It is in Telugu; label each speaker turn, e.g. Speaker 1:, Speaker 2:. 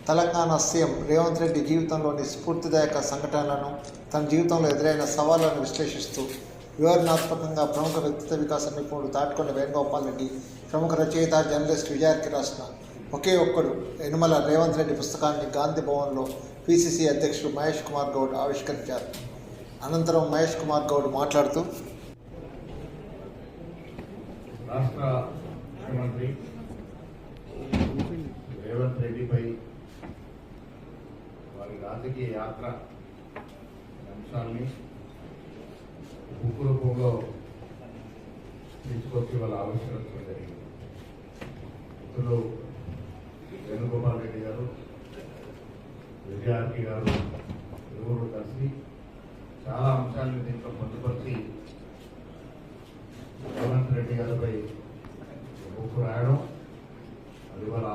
Speaker 1: తెలంగాణ సీఎం రేవంత్ రెడ్డి జీవితంలోని స్ఫూర్తిదాయక సంఘటనలను, తన జీవితంలో ఎదురైన సవాళ్లను విశ్లేషిస్తూ వివరణాత్మకంగా ప్రముఖ వ్యక్తిత్వ వికాస నిపుణుడు తాటికొండ వేణుగోపాల్ రెడ్డి, ప్రముఖ రచయిత జర్నలిస్ట్ విజయార్కి రాసిన ఒకే ఒక్కడు యనుమల రేవంత్ రెడ్డి పుస్తకాన్ని గాంధీ భవన్లో పిసిసి అధ్యక్షుడు మహేష్ కుమార్ గౌడ్ ఆవిష్కరించారు. అనంతరం మహేష్ కుమార్ గౌడ్ మాట్లాడుతూ,
Speaker 2: రాష్ట్ర ముఖ్యమంత్రి రేవంత్ రెడ్డిపై వారి రాజకీయ యాత్ర అంశాన్ని బుక్ రూపంలో తీసుకొచ్చి వాళ్ళ ఆవిష్కరించడం జరిగింది. మిత్రులు వేణుగోపాల్ రెడ్డి గారు, విజయార్కి గారు ఇరువురు కలిసి చాలా అంశాలను దీంట్లో పొందుపరిచి రేవంత్ రెడ్డి గారిపై బుక్ రాయడం, అది వాళ్ళ